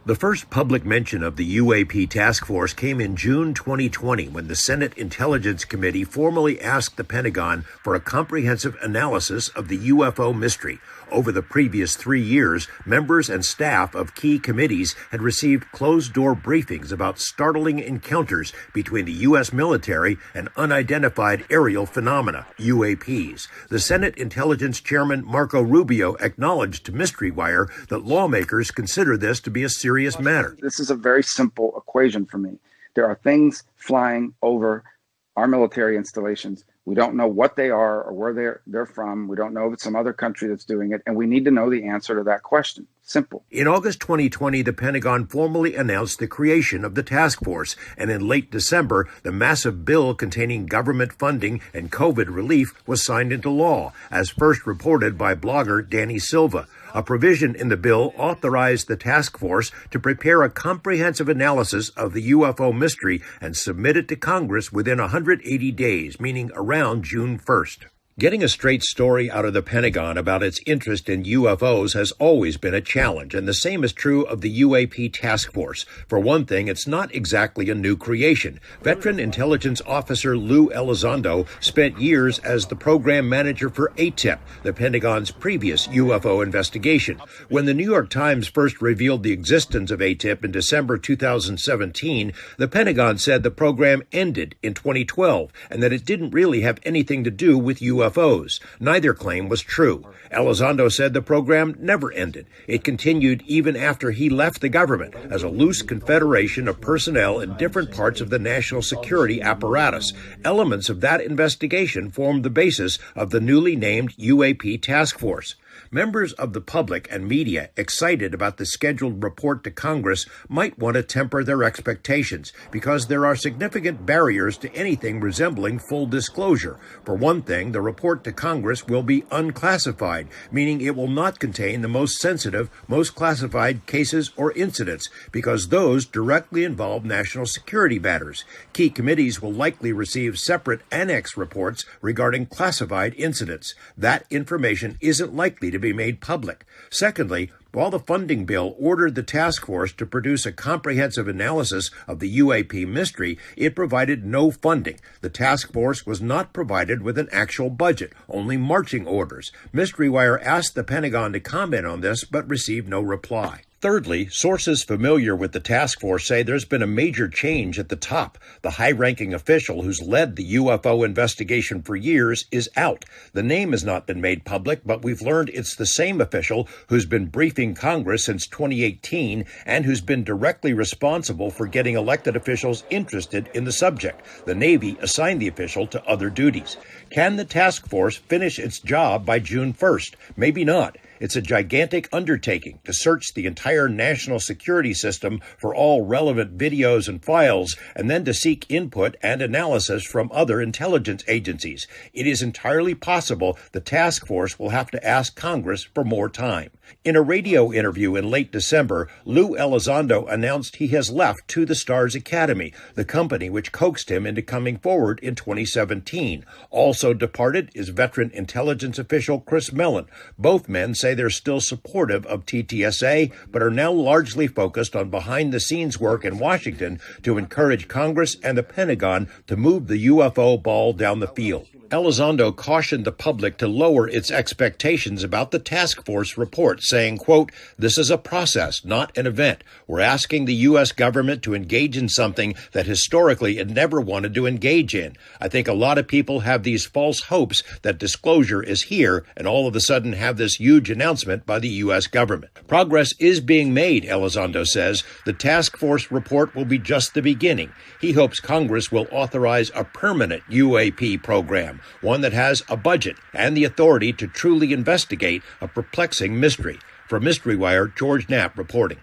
The first public mention of the UAP task force came in June 2020 when the Senate Intelligence Committee formally asked the Pentagon for a comprehensive analysis of the UFO mystery. Over the previous 3 years, members and staff of key committees had received closed-door briefings about startling encounters between the U.S. military and unidentified aerial phenomena, UAPs. The Senate Intelligence Chairman Marco Rubio acknowledged to Mystery Wire that lawmakers consider this to be a serious matter. This is a very simple equation for me. There are things flying over our military installations. We don't know what they are or where they're from. We don't know if it's some other country that's doing it, and we need to know the answer to that question. Simple. In August 2020, the Pentagon formally announced the creation of the task force, and in late December, the massive bill containing government funding and COVID relief was signed into law, as first reported by blogger Danny Silva. A provision in the bill authorized the task force to prepare a comprehensive analysis of the UFO mystery and submit it to Congress within 180 days, meaning around June 1st. Getting a straight story out of the Pentagon about its interest in UFOs has always been a challenge, and the same is true of the UAP task force. For one thing, it's not exactly a new creation. Veteran intelligence officer Lou Elizondo spent years as the program manager for ATIP, the Pentagon's previous UFO investigation. When the New York Times first revealed the existence of ATIP in December 2017, the Pentagon said the program ended in 2012 and that it didn't really have anything to do with UFOs. Neither claim was true. Elizondo said the program never ended. It continued even after he left the government as a loose confederation of personnel in different parts of the national security apparatus. Elements of that investigation formed the basis of the newly named UAP task force. Members of the public and media excited about the scheduled report to Congress might want to temper their expectations because there are significant barriers to anything resembling full disclosure. For one thing, the report to Congress will be unclassified, meaning it will not contain the most sensitive, most classified cases or incidents because those directly involve national security matters. Key committees will likely receive separate annex reports regarding classified incidents. That information isn't likely to be made public. Secondly, while the funding bill ordered the task force to produce a comprehensive analysis of the UAP mystery, it provided no funding. The task force was not provided with an actual budget, only marching orders. Mystery Wire asked the Pentagon to comment on this, but received no reply. Thirdly, sources familiar with the task force say there's been a major change at the top. The high-ranking official who's led the UFO investigation for years is out. The name has not been made public, but we've learned it's the same official who's been briefing Congress since 2018 and who's been directly responsible for getting elected officials interested in the subject. The Navy assigned the official to other duties. Can the task force finish its job by June 1st? Maybe not. It's a gigantic undertaking to search the entire national security system for all relevant videos and files, and then to seek input and analysis from other intelligence agencies. It is entirely possible the task force will have to ask Congress for more time. In a radio interview in late December, Lou Elizondo announced he has left To the Stars Academy, the company which coaxed him into coming forward in 2017. Also departed is veteran intelligence official Chris Mellon. Both men say they're still supportive of TTSA, but are now largely focused on behind-the-scenes work in Washington to encourage Congress and the Pentagon to move the UFO ball down the field. Elizondo cautioned the public to lower its expectations about the task force report, saying, quote, "This is a process, not an event. We're asking the U.S. government to engage in something that historically it never wanted to engage in. I think a lot of people have these false hopes that disclosure is here and all of a sudden have this huge announcement by the U.S. government. Progress is being made," Elizondo says. The task force report will be just the beginning. He hopes Congress will authorize a permanent UAP program, one that has a budget and the authority to truly investigate a perplexing mystery. For Mystery Wire, George Knapp reporting.